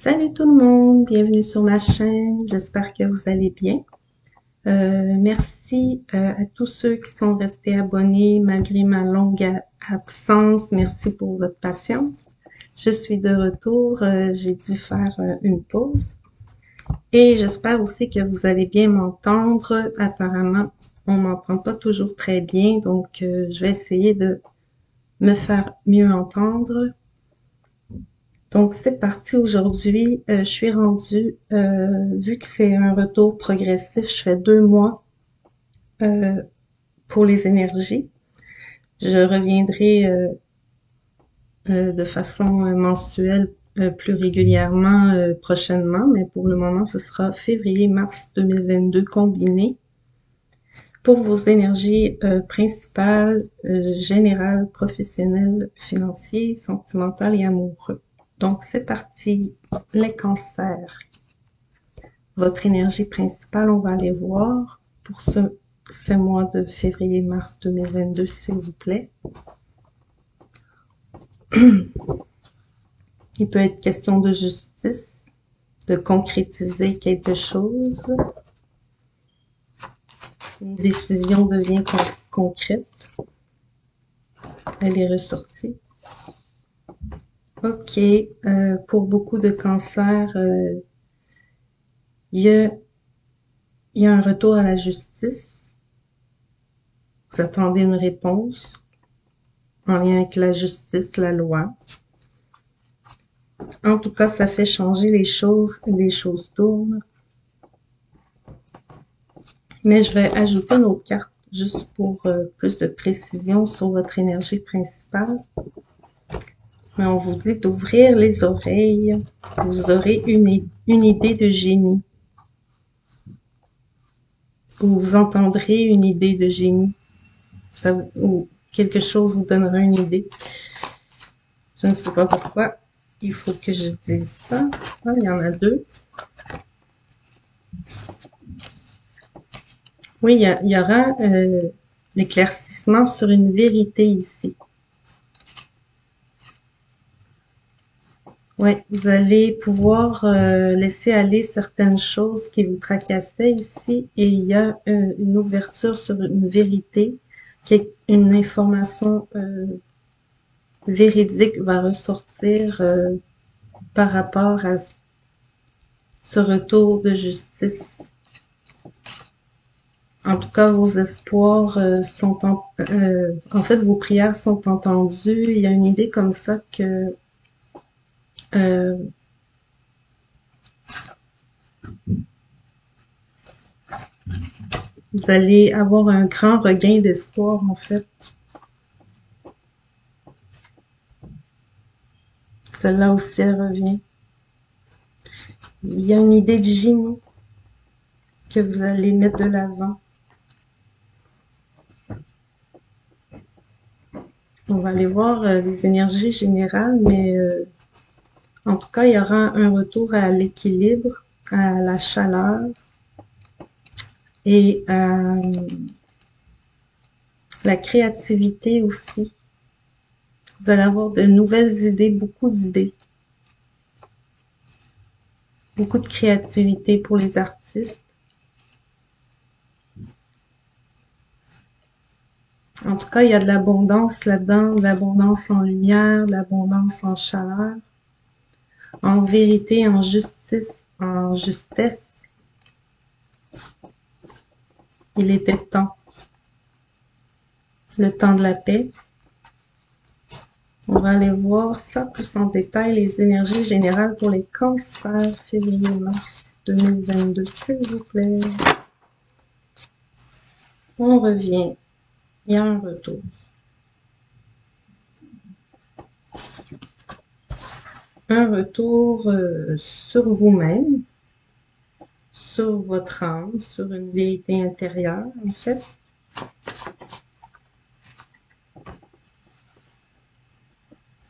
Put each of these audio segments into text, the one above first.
Salut tout le monde, bienvenue sur ma chaîne, j'espère que vous allez bien. Merci à tous ceux qui sont restés abonnés malgré ma longue absence, merci pour votre patience. Je suis de retour, j'ai dû faire une pause et j'espère aussi que vous allez bien m'entendre. Apparemment, on m'entend pas toujours très bien, donc je vais essayer de me faire mieux entendre. Donc, c'est parti aujourd'hui. Je suis rendue, vu que c'est un retour progressif, je fais 2 mois euh, pour les énergies. Je reviendrai de façon mensuelle plus régulièrement prochainement, mais pour le moment, ce sera février-mars 2022 combiné pour vos énergies principales, générales, professionnelles, financières, sentimentales et amoureux. Donc, c'est parti. Les cancers. Votre énergie principale, on va aller voir pour ce mois de février-mars 2022, s'il vous plaît. Il peut être question de justice, de concrétiser quelque chose. Une décision devient concrète. Elle est ressortie. Ok, pour beaucoup de cancers, il y a un retour à la justice. Vous attendez une réponse en lien avec la justice, la loi. En tout cas, ça fait changer les choses tournent. Mais je vais ajouter nos cartes juste pour plus de précision sur votre énergie principale. Mais on vous dit d'ouvrir les oreilles. Vous aurez une idée de génie. Ou vous entendrez une idée de génie. Ou quelque chose vous donnera une idée. Je ne sais pas pourquoi. Il faut que je dise ça. Ah, il y en a deux. Oui, il y aura l'éclaircissement sur une vérité ici. Oui, vous allez pouvoir laisser aller certaines choses qui vous tracassaient ici et il y a une ouverture sur une vérité, qui est une information véridique va ressortir par rapport à ce retour de justice. En tout cas, vos espoirs sont en fait, vos prières sont entendues. Il y a une idée comme ça que euh, vous allez avoir un grand regain d'espoir, en fait. Celle-là aussi, elle revient. Il y a une idée de génie que vous allez mettre de l'avant. On va aller voir les énergies générales, mais en tout cas, il y aura un retour à l'équilibre, à la chaleur et à la créativité aussi. Vous allez avoir de nouvelles idées, beaucoup d'idées. Beaucoup de créativité pour les artistes. En tout cas, il y a de l'abondance là-dedans, de l'abondance en lumière, de l'abondance en chaleur, en vérité, en justice, en justesse. Il était temps. Le temps de la paix. On va aller voir ça plus en détail, les énergies générales pour les cancers, février-mars 2022, s'il vous plaît. On revient. Il y a un retour. Un retour sur vous-même, sur votre âme, sur une vérité intérieure, en fait.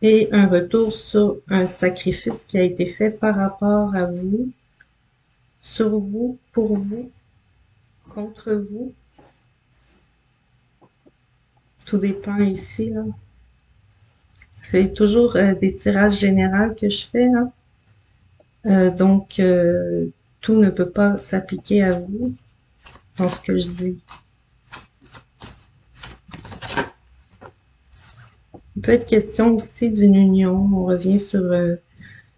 Et un retour sur un sacrifice qui a été fait par rapport à vous, sur vous, pour vous, contre vous. Tout dépend ici, là. C'est toujours des tirages généraux que je fais, hein. Donc, tout ne peut pas s'appliquer à vous dans ce que je dis. Il peut être question aussi d'une union. On revient sur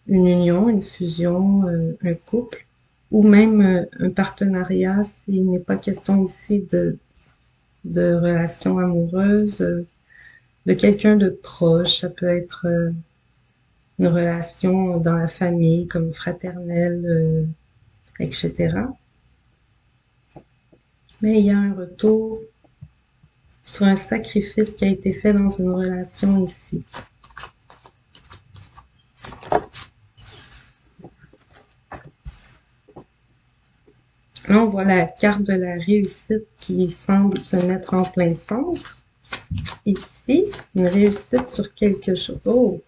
une union, une fusion, un couple, ou même un partenariat s'il n'est pas question ici de relations amoureuses, de quelqu'un de proche. Ça peut être une relation dans la famille, comme fraternelle, etc. Mais il y a un retour sur un sacrifice qui a été fait dans une relation ici. Là, on voit la carte de la réussite qui semble se mettre en plein centre. Ici, une réussite sur quelque chose. Oh!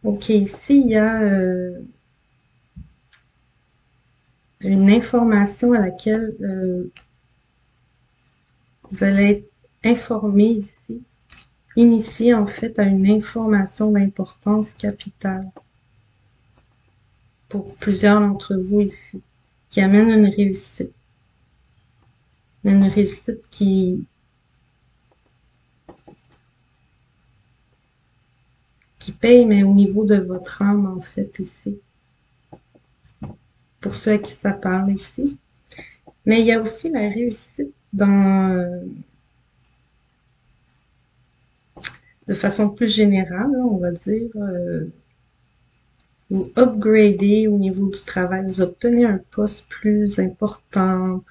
Ok, ici, il y a une information à laquelle vous allez être informé ici, initié en fait à une information d'importance capitale pour plusieurs d'entre vous ici, qui amène une réussite. Une réussite qui paye, mais au niveau de votre âme, en fait, ici. Pour ceux à qui ça parle ici. Mais il y a aussi la réussite dans, de façon plus générale, on va dire, vous upgradez au niveau du travail, vous obtenez un poste plus important,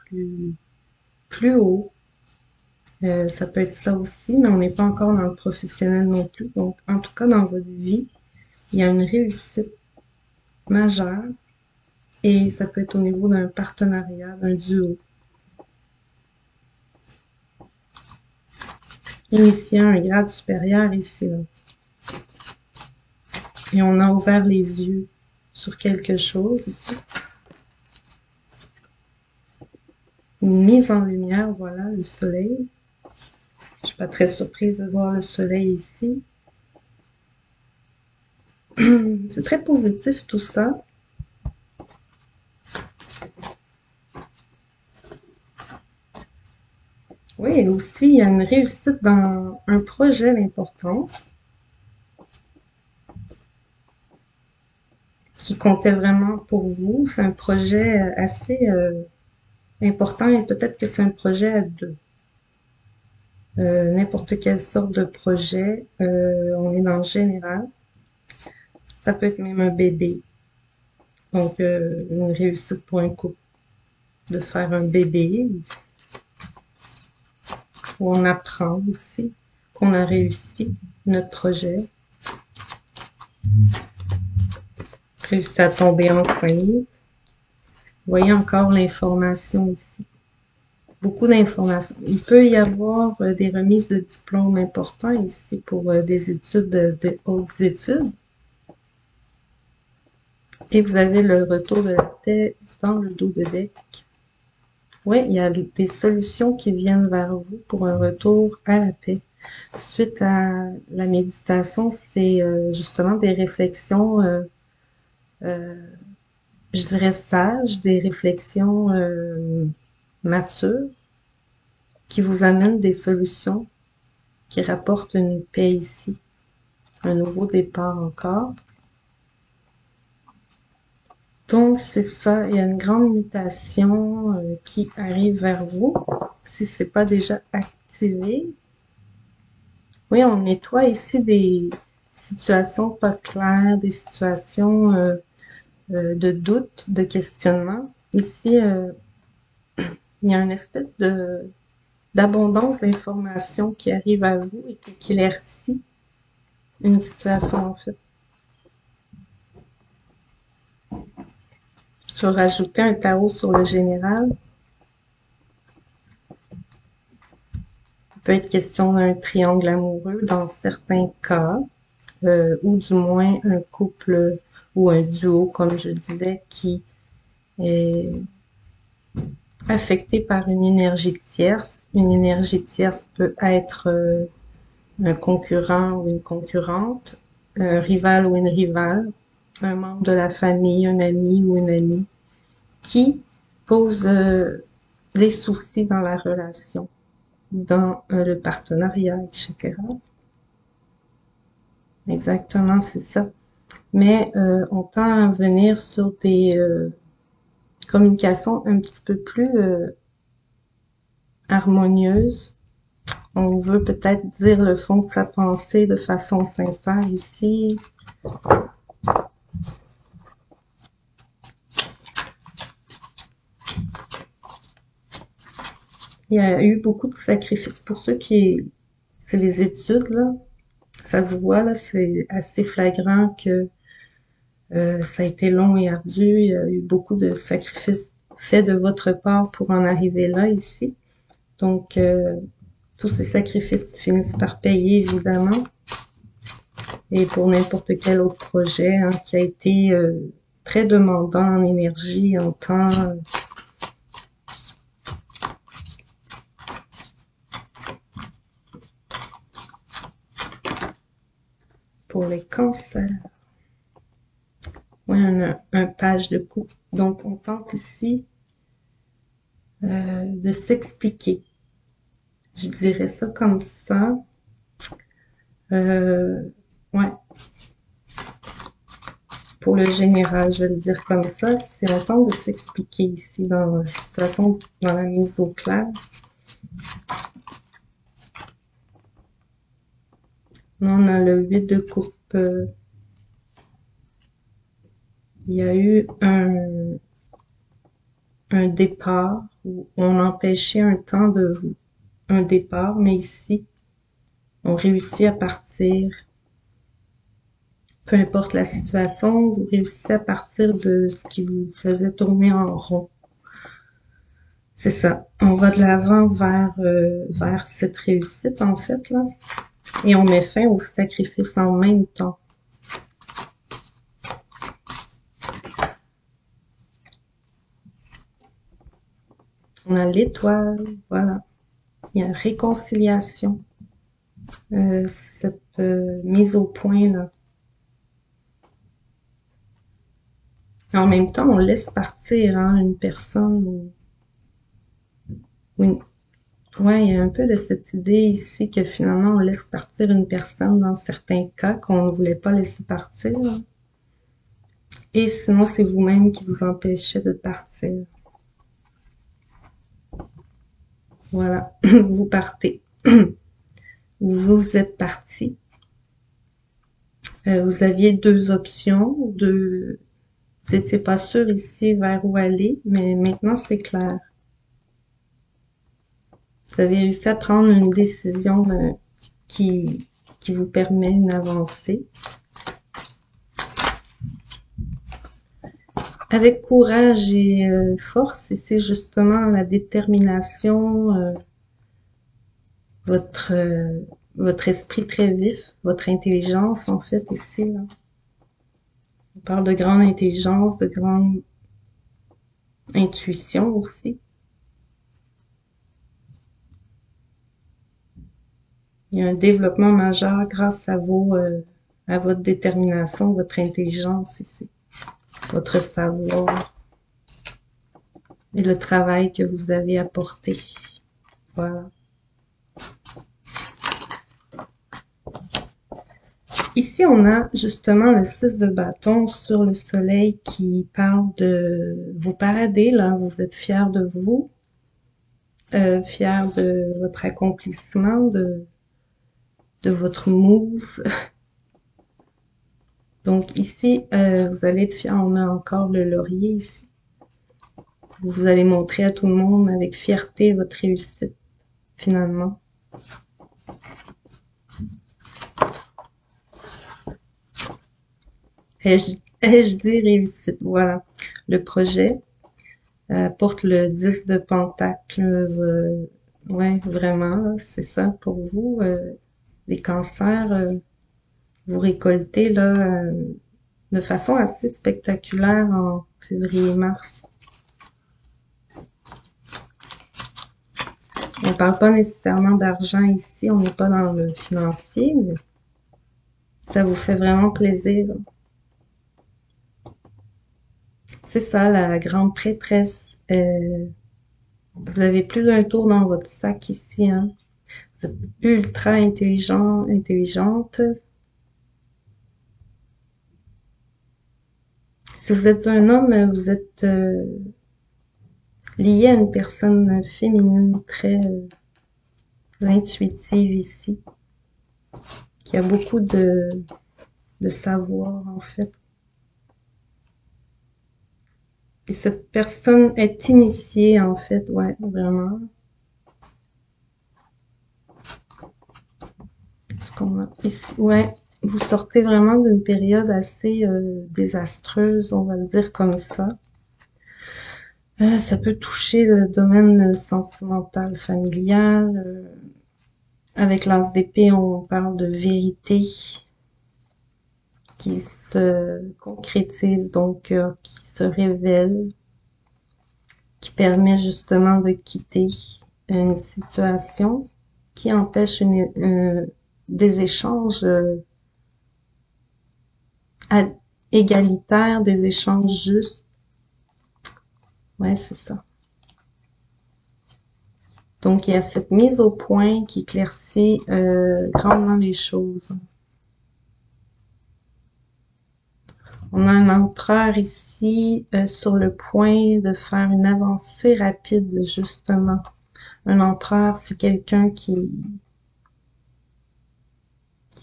plus haut. Ça peut être ça aussi, mais on n'est pas encore dans le professionnel non plus. Donc, en tout cas, dans votre vie, il y a une réussite majeure et ça peut être au niveau d'un partenariat, d'un duo. Initiant un grade supérieur ici, là. Et on a ouvert les yeux sur quelque chose ici. Une mise en lumière, voilà, le soleil. Je suis pas très surprise de voir le soleil ici. C'est très positif tout ça. Oui, et aussi, il y a une réussite dans un projet d'importance qui comptait vraiment pour vous. C'est un projet assez important et peut-être que c'est un projet à deux. N'importe quelle sorte de projet, on est dans le général. Ça peut être même un bébé. Donc, une réussite pour un couple de faire un bébé, où on apprend aussi qu'on a réussi notre projet, réussi à tomber enceinte. Vous voyez encore l'information ici. Beaucoup d'informations. Il peut y avoir des remises de diplômes importants ici pour des études, de hautes études. Et vous avez le retour de la paix dans le dos de deck. Oui, il y a des solutions qui viennent vers vous pour un retour à la paix. Suite à la méditation, c'est justement des réflexions, je dirais sages, des réflexions matures qui vous amènent des solutions qui rapportent une paix ici, un nouveau départ encore. Donc, c'est ça, il y a une grande mutation qui arrive vers vous, si c'est pas déjà activé. Oui, on nettoie ici des situations pas claires, des situations de doute, de questionnement. Ici, il y a une espèce d'abondance d'informations qui arrive à vous et qui éclaircit une situation en fait. Je vais rajouter un tarot sur le général. Il peut être question d'un triangle amoureux dans certains cas, ou du moins un couple ou un duo, comme je disais, qui est affecté par une énergie tierce. Une énergie tierce peut être un concurrent ou une concurrente, un rival ou une rivale, un membre de la famille, un ami ou une amie qui pose des soucis dans la relation, dans le partenariat, etc. Exactement, c'est ça. Mais on tend à venir sur des communications un petit peu plus harmonieuses. On veut peut-être dire le fond de sa pensée de façon sincère ici. Il y a eu beaucoup de sacrifices pour ceux qui... C'est les études, là. Ça se voit, là, c'est assez flagrant que ça a été long et ardu. Il y a eu beaucoup de sacrifices faits de votre part pour en arriver là, ici. Donc, tous ces sacrifices finissent par payer, évidemment. Et pour n'importe quel autre projet hein, qui a été très demandant en énergie, en temps. Pour les cancers. Oui, un page de coupe. Donc, on tente ici de s'expliquer. Je dirais ça comme ça. Ouais. Pour le général, je vais le dire comme ça. C'est le temps de s'expliquer ici dans la situation, dans la mise au clair. On a le 8 de coupe. Il y a eu un départ où on empêchait un temps de un départ, mais ici, on réussit à partir. Peu importe la situation, vous réussissez à partir de ce qui vous faisait tourner en rond. C'est ça. On va de l'avant vers cette réussite, en fait, là. Et on met fin au sacrifice en même temps. On a l'étoile, voilà. Il y a réconciliation. Cette mise au point, là. En même temps, on laisse partir hein, une personne ou une... Ouais, il y a un peu de cette idée ici que finalement on laisse partir une personne dans certains cas qu'on ne voulait pas laisser partir. Et sinon, c'est vous-même qui vous empêchez de partir. Voilà, vous partez. Vous êtes parti. Vous aviez deux options, vous n'étiez pas sûr ici vers où aller, mais maintenant c'est clair. Vous avez réussi à prendre une décision qui vous permet une avancée. Avec courage et force, et c'est justement la détermination, votre esprit très vif, votre intelligence en fait ici. Là. On parle de grande intelligence, de grande intuition aussi. Il y a un développement majeur grâce à à votre détermination, votre intelligence ici, votre savoir et le travail que vous avez apporté. Voilà. Ici, on a justement le 6 de bâton sur le soleil qui parle de vous parader, là, vous êtes fiers de vous, fiers de votre accomplissement, de votre move. Donc ici, vous allez être fiers, on a encore le laurier ici. Vous allez montrer à tout le monde avec fierté votre réussite, finalement. Ai-je dit réussite? Voilà. Le projet porte le 10 de pentacle. Ouais, vraiment, c'est ça pour vous. Les cancers, vous récoltez là de façon assez spectaculaire en février-mars. On ne parle pas nécessairement d'argent ici, on n'est pas dans le financier, mais ça vous fait vraiment plaisir. C'est ça, la grande prêtresse. Vous avez plus d'un tour dans votre sac ici, hein. Vous êtes ultra intelligent, intelligente. Si vous êtes un homme, vous êtes lié à une personne féminine très intuitive ici, qui a beaucoup de savoir en fait. Et cette personne est initiée en fait, ouais, vraiment. Ce qu'on a ici, ouais, vous sortez vraiment d'une période assez désastreuse, on va le dire comme ça. Ça peut toucher le domaine sentimental, familial. Avec l'as d'épée, on parle de vérité qui se concrétise, donc qui se révèle, qui permet justement de quitter une situation qui empêche des échanges égalitaires, des échanges justes. Ouais, c'est ça. Donc, il y a cette mise au point qui éclaircit grandement les choses. On a un empereur ici sur le point de faire une avancée rapide, justement. Un empereur, c'est quelqu'un qui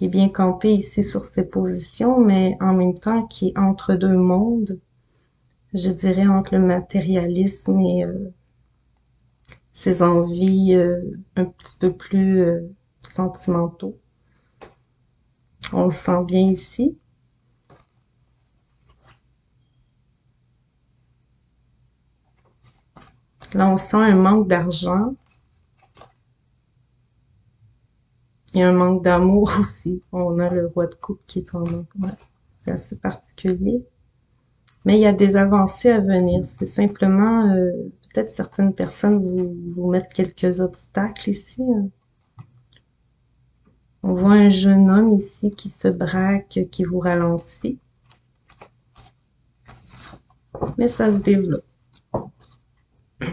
est bien campé ici sur ses positions, mais en même temps qui est entre deux mondes. Je dirais entre le matérialisme et ses envies un petit peu plus sentimentaux. On le sent bien ici. Là, on sent un manque d'argent et un manque d'amour aussi. On a le roi de coupe qui est en manque. Ouais, c'est assez particulier. Mais il y a des avancées à venir. C'est simplement, peut-être certaines personnes vous mettent quelques obstacles ici. Hein. On voit un jeune homme ici qui se braque, qui vous ralentit. Mais ça se développe.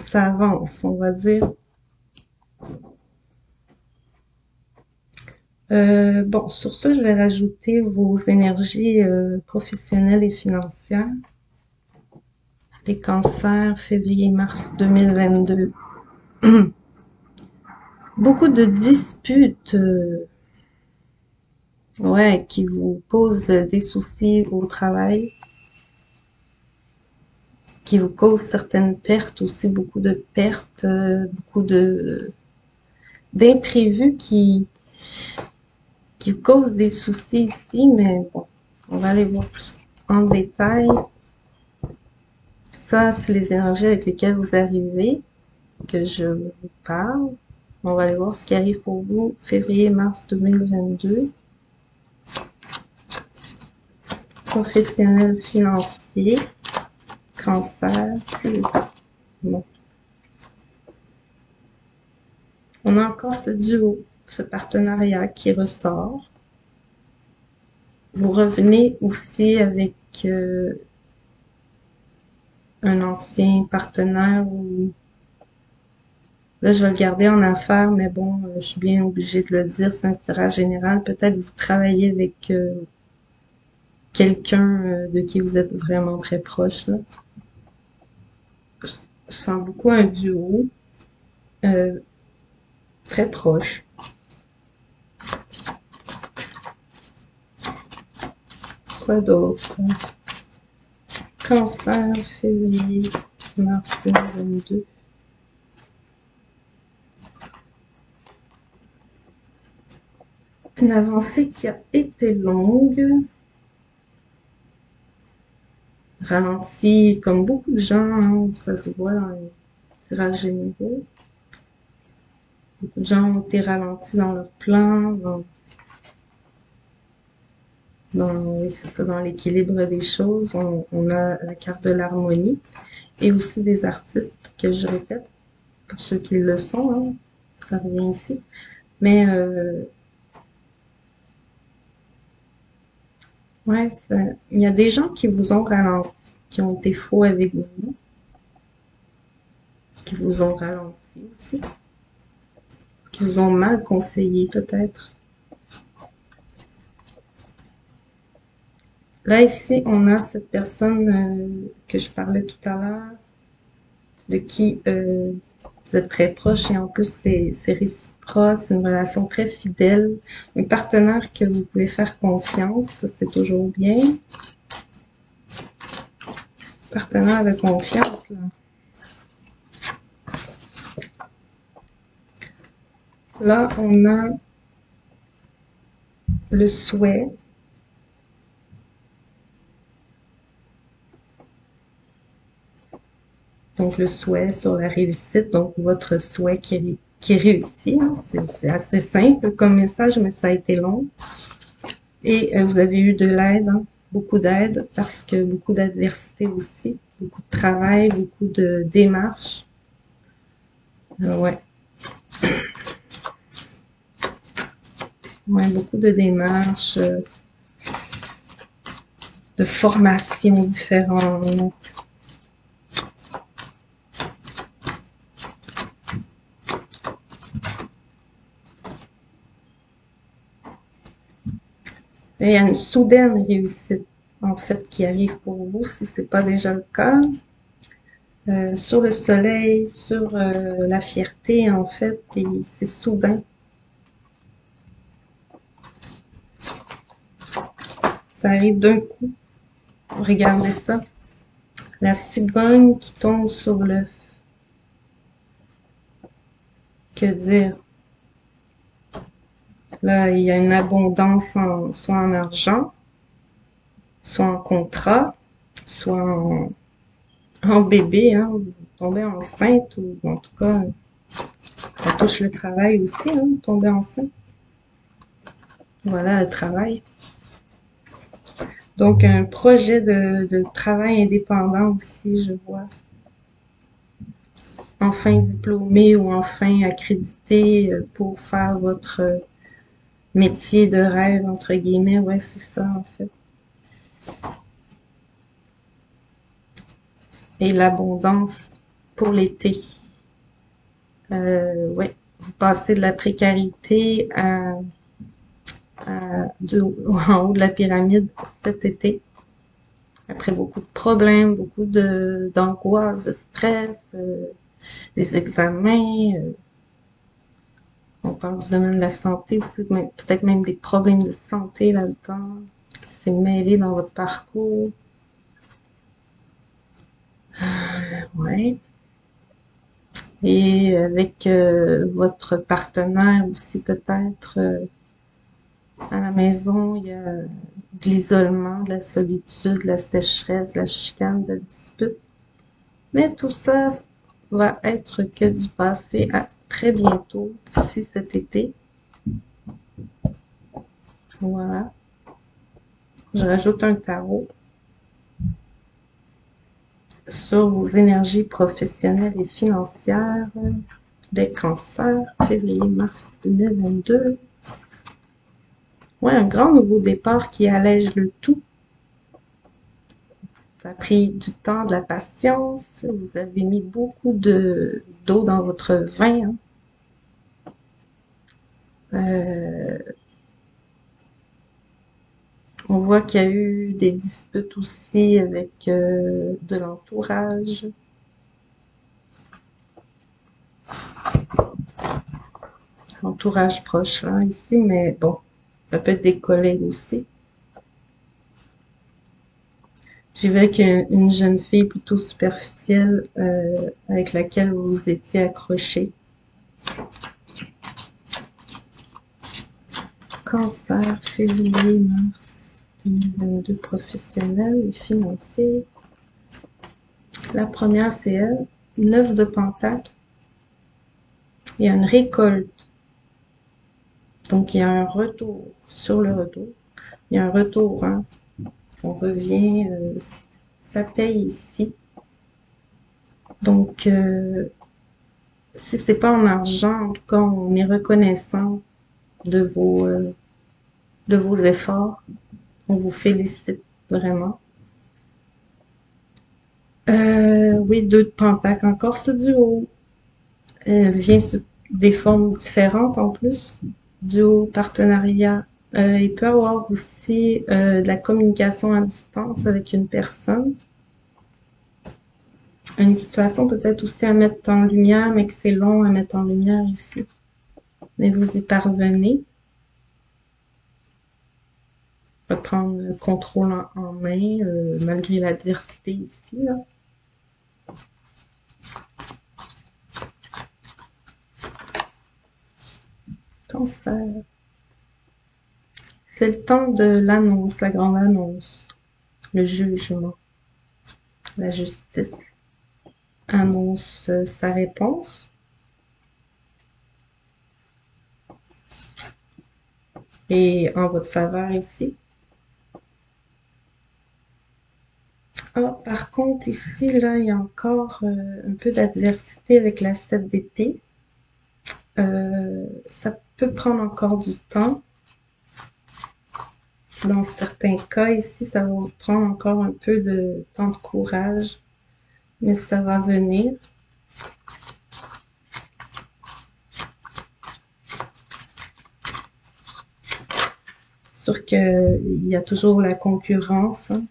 Ça avance, on va dire. Bon, sur ça, je vais rajouter vos énergies professionnelles et financières. Les cancers, février-mars 2022. Beaucoup de disputes, ouais, qui vous posent des soucis au travail, qui vous causent certaines pertes aussi, beaucoup de pertes, beaucoup d'imprévus qui causent des soucis ici, mais bon, on va aller voir plus en détail. Ça, c'est les énergies avec lesquelles vous arrivez, que je vous parle. On va aller voir ce qui arrive pour vous février-mars 2022. Professionnel financier, cancer, s'il vous plaît. Bon. On a encore ce duo, ce partenariat qui ressort. Vous revenez aussi avec un ancien partenaire ou là je vais le garder en affaires, mais bon, je suis bien obligée de le dire, c'est un tirage général. Peut-être vous travaillez avec quelqu'un de qui vous êtes vraiment très proche là. Je sens beaucoup un duo très proche. Quoi d'autre? Cancer, février, mars 2022. Une avancée qui a été longue, ralentie, comme beaucoup de gens, hein, ça se voit dans les tirages généraux. Beaucoup de gens ont été ralentis dans leurs plans, oui, c'est ça, dans l'équilibre des choses. On a la carte de l'harmonie et aussi des artistes, que je répète, pour ceux qui le sont, hein, ça revient ici. Mais ouais, il y a des gens qui vous ont ralenti. qui ont été faux avec vous, qui vous ont ralenti aussi, qui vous ont mal conseillé peut-être. Là, ici, on a cette personne que je parlais tout à l'heure, de qui vous êtes très proche et en plus, c'est réciproque, c'est une relation très fidèle. Un partenaire que vous pouvez faire confiance, ça, c'est toujours bien. Partenaire de confiance, là. Là, on a le souhait. Donc, le souhait sur la réussite, donc votre souhait qui réussit. Hein. C'est assez simple comme message, mais ça a été long. Et vous avez eu de l'aide, hein, beaucoup d'aide, parce que beaucoup d'adversité aussi, beaucoup de travail, beaucoup de démarches. Ouais. Ouais, beaucoup de démarches, de formations différentes. Et il y a une soudaine réussite, en fait, qui arrive pour vous, si c'est pas déjà le cas. Sur le soleil, sur la fierté, en fait, et c'est soudain. Ça arrive d'un coup. Regardez ça. La cigogne qui tombe sur l'œuf. Que dire? Là, il y a une abondance soit en argent, soit en contrat, soit en bébé, hein, vous tombez enceinte, ou en tout cas, ça touche le travail aussi, hein, tomber enceinte. Voilà, le travail. Donc, un projet de travail indépendant aussi, je vois. Enfin diplômé ou enfin accrédité pour faire votre métier de rêve, entre guillemets. Ouais, c'est ça, en fait. Et l'abondance pour l'été. Ouais, vous passez de la précarité en haut de la pyramide cet été. Après beaucoup de problèmes, beaucoup d'angoisse, de stress, des examens. On parle du domaine de la santé aussi, peut-être même des problèmes de santé là-dedans, qui s'est mêlé dans votre parcours. Ouais. Et avec votre partenaire aussi peut-être à la maison, il y a de l'isolement, de la solitude, de la sécheresse, de la chicane, de la dispute. Mais tout ça va être que du passé à très bientôt, d'ici cet été. Voilà. Je rajoute un tarot sur vos énergies professionnelles et financières. Les cancers, février-mars 2022. Ouais, un grand nouveau départ qui allège le tout. Ça a pris du temps, de la patience. Vous avez mis beaucoup d'eau dans votre vin. Hein. On voit qu'il y a eu des disputes aussi avec de l'entourage. Entourage proche, là, ici, mais bon, ça peut être des collègues aussi. J'ai vu qu'une jeune fille plutôt superficielle avec laquelle vous vous étiez accroché. Cancer, février, mars 2022, professionnel et financier. La première, c'est elle. 9 de Pentacle. Il y a une récolte. Donc, il y a un retour. Sur le retour, il y a un retour. Hein. On revient. Ça paye ici. Donc, si c'est pas en argent, en tout cas, on est reconnaissant de vos efforts. On vous félicite vraiment. Oui, 2 de pentacle, encore ce duo. Vient sous des formes différentes en plus. Duo, partenariat. Il peut y avoir aussi de la communication à distance avec une personne. Une situation peut-être aussi à mettre en lumière, mais que c'est long à mettre en lumière ici. Mais vous y parvenez. Reprendre le contrôle en main, malgré l'adversité ici, là. Cancer. C'est le temps de l'annonce, la grande annonce, le jugement, la justice annonce sa réponse. Et en votre faveur ici. Ah, par contre, ici, là, il y a encore un peu d'adversité avec la 7 d'épée. Ça peut prendre encore du temps. Dans certains cas, ici, ça va vous prendre encore un peu de temps de courage, mais ça va venir. C'est sûr qu'il y a toujours la concurrence, hein.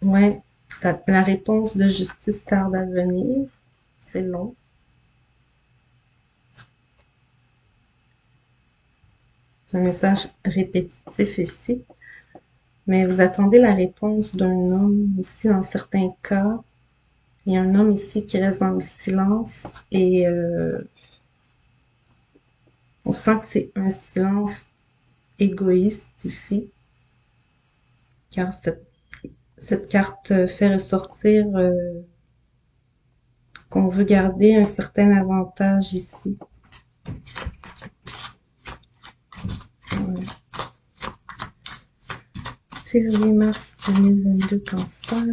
Ouais, la réponse de justice tarde à venir. C'est long. C'est un message répétitif ici. Mais vous attendez la réponse d'un homme aussi dans certains cas. Il y a un homme ici qui reste dans le silence et on sent que c'est un silence égoïste ici. Car cette carte fait ressortir qu'on veut garder un certain avantage ici. Ouais. Février-mars 2022, cancer,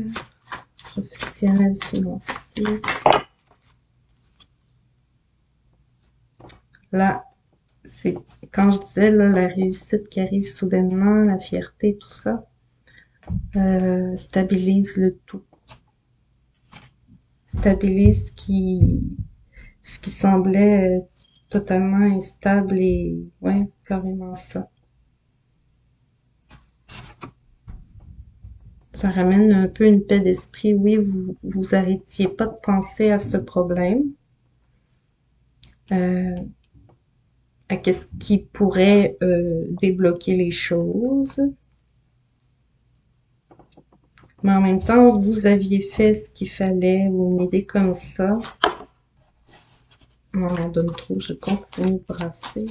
professionnel financier. Là, c'est quand je disais là, la réussite qui arrive soudainement, la fierté, tout ça, stabilise le tout. Stabilise ce qui semblait totalement instable et ouais, carrément ça. Ça ramène un peu une paix d'esprit. Oui, vous arrêtiez pas de penser à ce problème, à qu'est-ce qui pourrait débloquer les choses. Mais en même temps, vous aviez fait ce qu'il fallait, ou une idée comme ça. On en donne trop, je continue de brasser.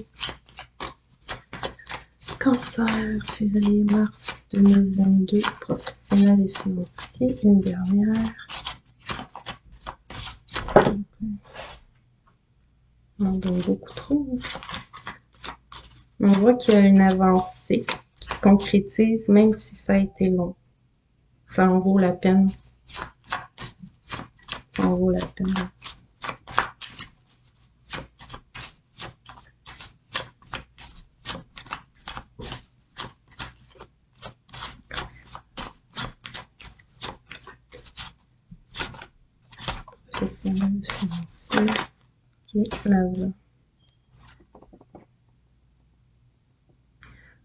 Cancer, février, mars 2022, professionnel et financier, une dernière. On en donne beaucoup trop. On voit qu'il y a une avancée qui se concrétise, même si ça a été long. Ça en vaut la peine. Ça en vaut la peine. Professionnel, financier. Ok, là, voilà.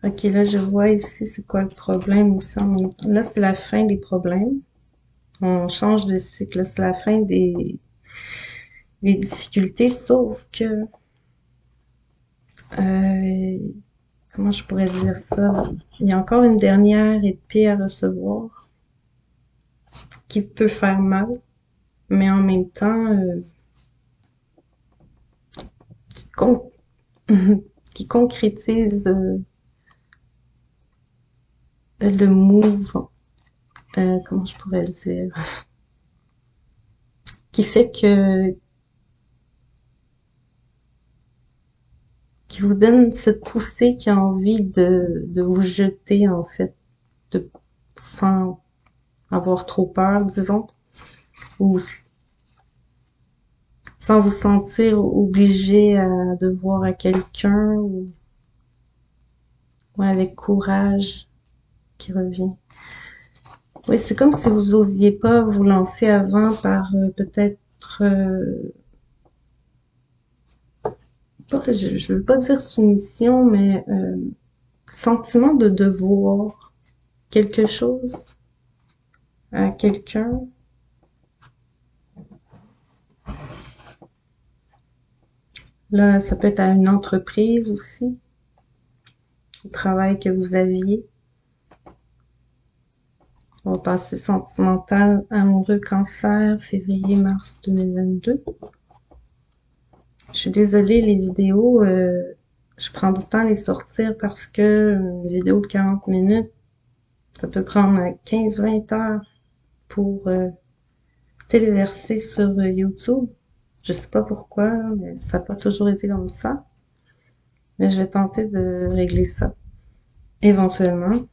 Ok, là, je vois ici, c'est quoi le problème aussi en même temps. Là, c'est la fin des problèmes. On change de cycle. Là, c'est la fin des difficultés, sauf que... comment je pourrais dire ça? Il y a encore une dernière épée à recevoir qui peut faire mal, mais en même temps, qui concrétise le move, comment je pourrais le dire, qui fait que, qui vous donne cette poussée qui a envie de vous jeter, en fait, sans avoir trop peur, disons, ou sans vous sentir obligé à devoir à quelqu'un, ou avec courage, qui revient. Oui, c'est comme si vous osiez pas vous lancer avant par peut-être je veux pas dire soumission, mais sentiment de devoir quelque chose à quelqu'un. Là, ça peut être à une entreprise aussi, au travail que vous aviez. On va passer sentimental, amoureux, cancer, février-mars 2022. Je suis désolée, les vidéos, je prends du temps à les sortir parce que une vidéo de 40 minutes, ça peut prendre 15-20 heures pour téléverser sur YouTube. Je sais pas pourquoi, mais ça n'a pas toujours été comme ça. Mais je vais tenter de régler ça éventuellement.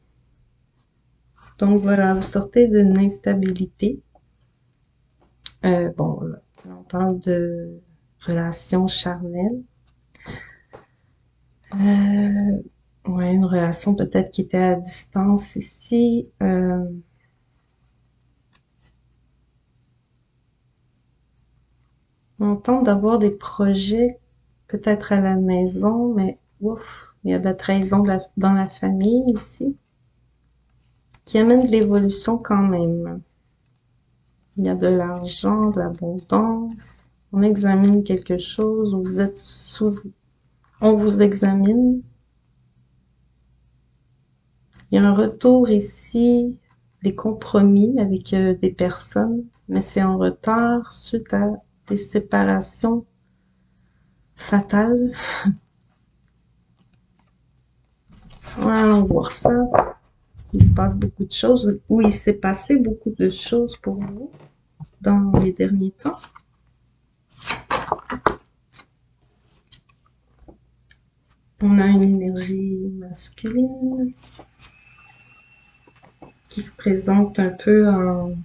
Donc voilà, vous sortez d'une instabilité. Bon, là, on parle de relation charnelle. Ouais, une relation peut-être qui était à distance ici. On tente d'avoir des projets peut-être à la maison, mais ouf, il y a de la trahison dans la famille ici, qui amène de l'évolution quand même. Il y a de l'argent, de l'abondance. On examine quelque chose, vous êtes on vous examine. Il y a un retour ici, des compromis avec des personnes, mais c'est en retard suite à des séparations fatales. Allons voir ça. Il se passe beaucoup de choses, ou il s'est passé beaucoup de choses pour vous dans les derniers temps. On a une énergie masculine qui se présente un peu en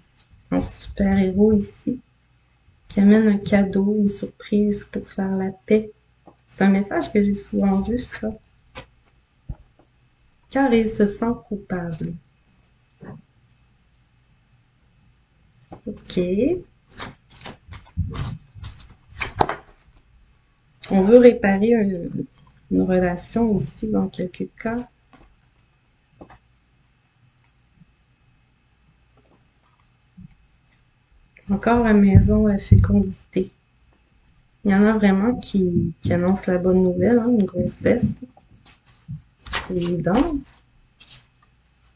super-héros ici, qui amène un cadeau, une surprise pour faire la paix. C'est un message que j'ai souvent vu, ça. Car il se sent coupable. Ok. On veut réparer une relation ici dans quelques cas. Encore la maison, la fécondité. Il y en a vraiment qui annoncent la bonne nouvelle, hein, une grossesse. C'est évident.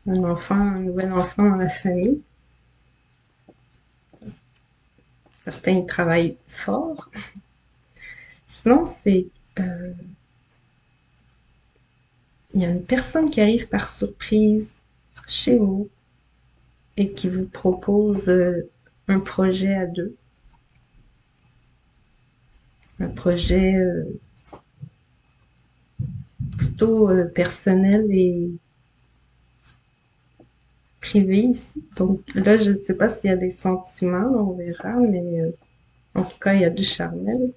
Un enfant, un nouvel enfant dans la famille. Certains travaillent fort. Sinon, c'est il y a une personne qui arrive par surprise chez vous et qui vous propose un projet à deux. Un projet plutôt personnel et privé ici. Donc là, je ne sais pas s'il y a des sentiments, on verra, mais en tout cas, il y a du charnel.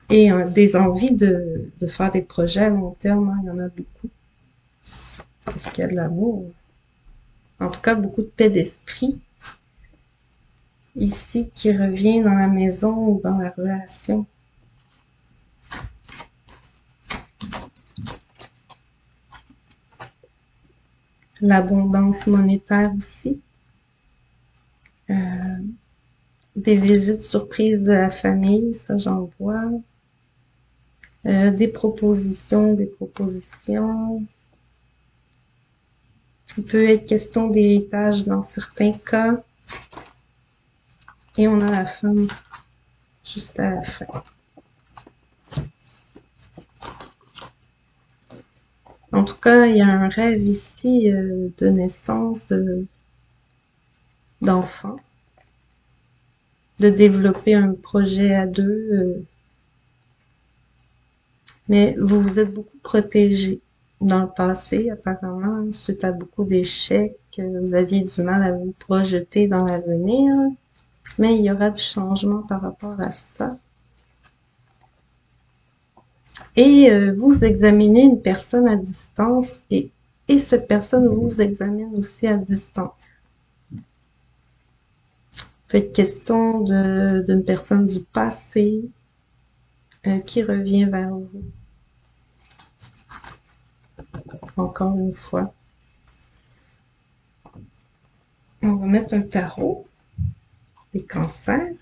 Et des envies de faire des projets à long terme, hein, il y en a beaucoup. Est-ce qu'il y a de l'amour? En tout cas, beaucoup de paix d'esprit ici qui revient dans la maison ou dans la relation. L'abondance monétaire aussi. Des visites surprises de la famille, ça j'en vois. Des propositions. Il peut être question d'héritage dans certains cas. Et on a la femme juste à la fin. En tout cas, il y a un rêve ici de naissance d'enfant, de développer un projet à deux, mais vous vous êtes beaucoup protégé dans le passé, apparemment, suite à beaucoup d'échecs, vous aviez du mal à vous projeter dans l'avenir, mais il y aura du changement par rapport à ça. Et vous examinez une personne à distance et cette personne vous examine aussi à distance. Peut être question d'une personne du passé qui revient vers vous. Encore une fois. On va mettre un tarot. Les cancers.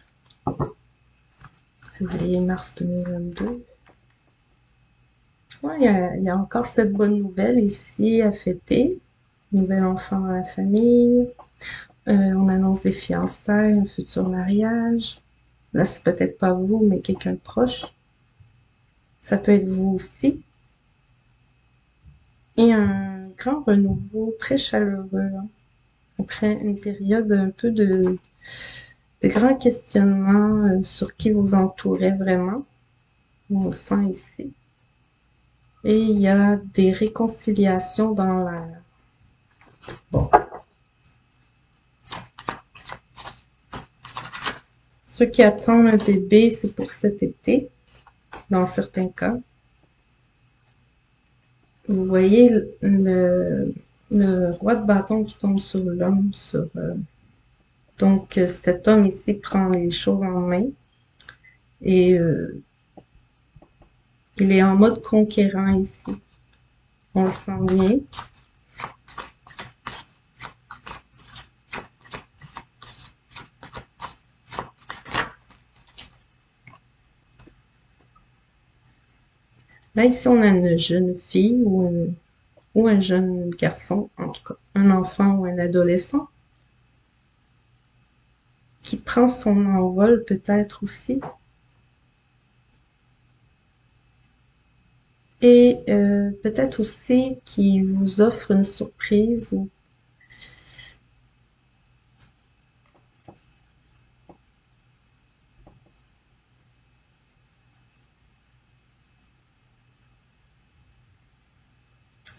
Février-mars 2022. Ouais, il y a encore cette bonne nouvelle ici à fêter. Nouvel enfant dans la famille. On annonce des fiançailles, un futur mariage. Là, c'est peut-être pas vous, mais quelqu'un de proche. Ça peut être vous aussi. Et un grand renouveau très chaleureux, hein, après une période un peu de grands questionnements sur qui vous entourez vraiment. On le sent ici. Et il y a des réconciliations dans l'air. Bon. Ceux qui attendent un bébé, c'est pour cet été, dans certains cas. Vous voyez le roi de bâton qui tombe sur l'homme. Donc, cet homme ici prend les choses en main et il est en mode conquérant ici. On le sent bien. Là, ici, on a une jeune fille ou un jeune garçon, en tout cas, un enfant ou un adolescent, qui prend son envol peut-être aussi. Et peut-être aussi qui vous offre une surprise ou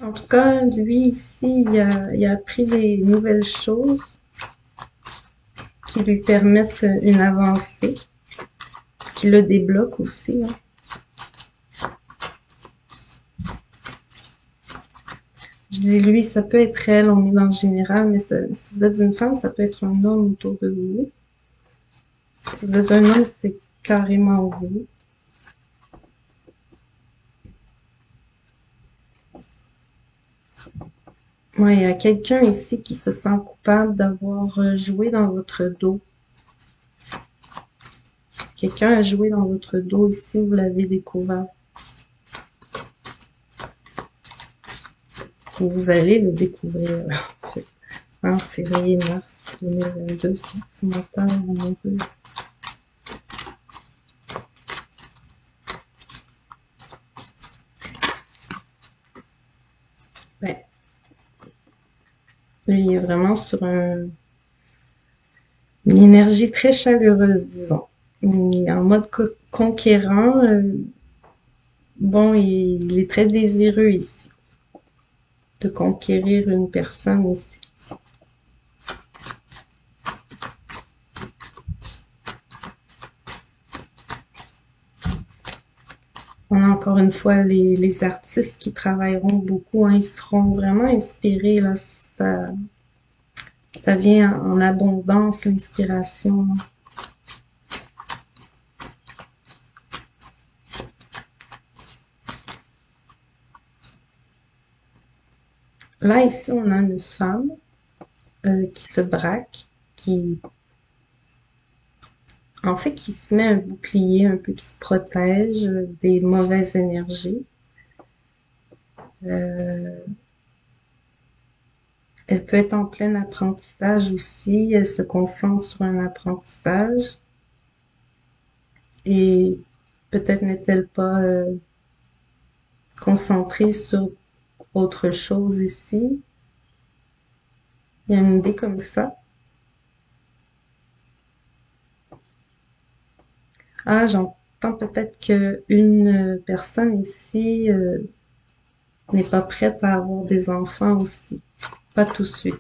en tout cas, lui ici, il a appris des nouvelles choses qui lui permettent une avancée, qui le débloquent aussi, hein. Je dis lui, ça peut être elle, on est dans le général, mais si vous êtes une femme, ça peut être un homme autour de vous. Si vous êtes un homme, c'est carrément vous. Ouais, il y a quelqu'un ici qui se sent coupable d'avoir joué dans votre dos. Quelqu'un a joué dans votre dos ici, vous l'avez découvert. Ou vous allez le découvrir en février-mars 2022, c'est ce matin, mon Dieu. Ben, lui, il est vraiment sur une énergie très chaleureuse, disons. Il est en mode conquérant. Bon, il est très désireux ici de conquérir une personne ici. On a encore une fois les artistes qui travailleront beaucoup, hein, ils seront vraiment inspirés, là, ça vient en abondance, l'inspiration. Là, ici, on a une femme qui se braque, en fait, qui se met un bouclier un peu, qui se protège des mauvaises énergies. Euh, Elle peut être en plein apprentissage aussi, elle se concentre sur un apprentissage et peut-être n'est-elle pas concentrée sur autre chose ici. Il y a une idée comme ça. Ah, j'entends peut-être qu'une personne ici n'est pas prête à avoir des enfants aussi. Pas tout de suite.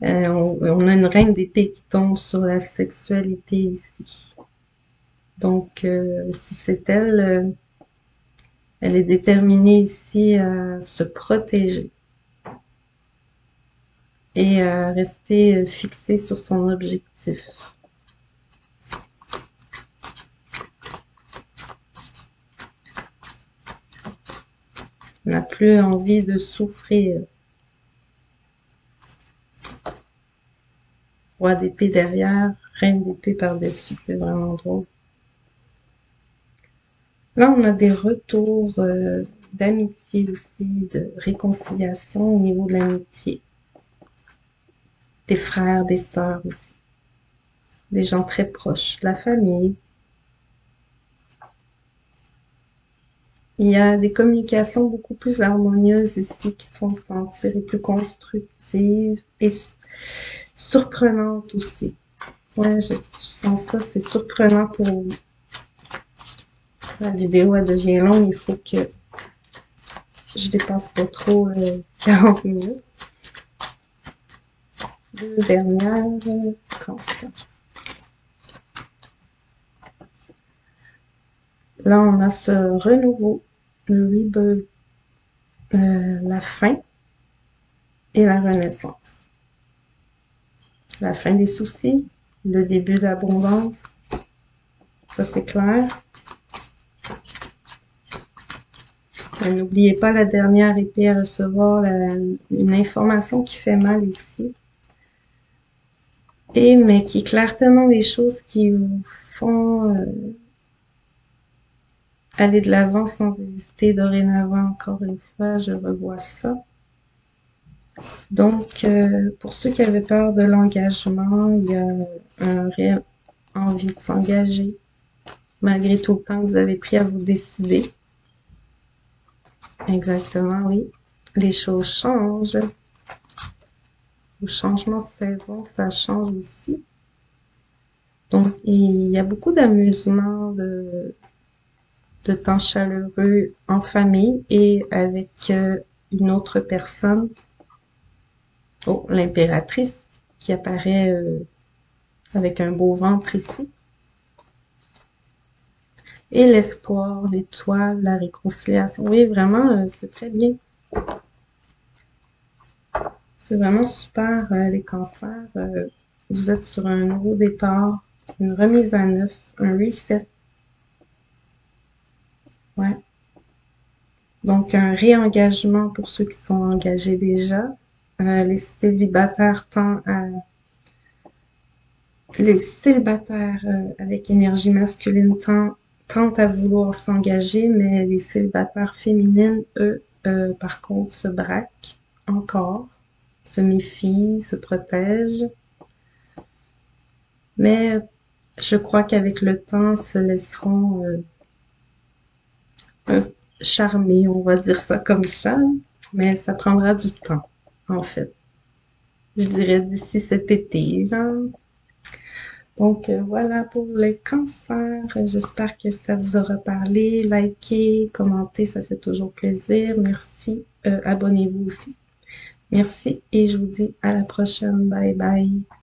On a une reine d'épée qui tombe sur la sexualité ici. Donc, si c'est elle, elle est déterminée ici à se protéger et à rester fixée sur son objectif. Elle n'a plus envie de souffrir. Roi d'épée derrière, reine d'épée par-dessus, c'est vraiment drôle. Là, on a des retours d'amitié aussi, de réconciliation au niveau de l'amitié. Des frères, des sœurs aussi. Des gens très proches, de la famille. Il y a des communications beaucoup plus harmonieuses ici qui se font sentir et plus constructives et surprenantes aussi. Ouais, je sens ça, c'est surprenant pour vous. La vidéo, elle devient longue, il faut que je dépasse pas trop 40 minutes. Deux dernières, comme ça. Là, on a ce renouveau, le rebirth, la fin et la renaissance. La fin des soucis, le début de l'abondance. Ça, c'est clair. N'oubliez pas la dernière épée à recevoir, une information qui fait mal ici. Mais qui éclaire tellement les choses qui vous font aller de l'avant sans hésiter dorénavant. Encore une fois, je revois ça. Donc, pour ceux qui avaient peur de l'engagement, il y a un réel envie de s'engager, malgré tout le temps que vous avez pris à vous décider. Exactement, oui. Les choses changent. Au changement de saison, ça change aussi. Donc, il y a beaucoup d'amusement, de temps chaleureux en famille et avec une autre personne. Oh, l'impératrice qui apparaît avec un beau ventre ici. Et l'espoir, l'étoile, la réconciliation. Oui, vraiment, c'est très bien. C'est vraiment super, les cancers. Vous êtes sur un nouveau départ, une remise à neuf, un reset. Ouais. Donc, un réengagement pour ceux qui sont engagés déjà. Les célibataires avec énergie masculine tentent à vouloir s'engager, mais les célibataires féminines, eux, par contre, se braquent encore, se méfient, se protègent. Mais je crois qu'avec le temps, se laisseront charmer, on va dire ça comme ça, mais ça prendra du temps, en fait. Je dirais d'ici cet été, là. Donc voilà pour les cancers. J'espère que ça vous aura parlé. Likez, commentez, ça fait toujours plaisir. Merci. Abonnez-vous aussi. Merci et je vous dis à la prochaine. Bye bye.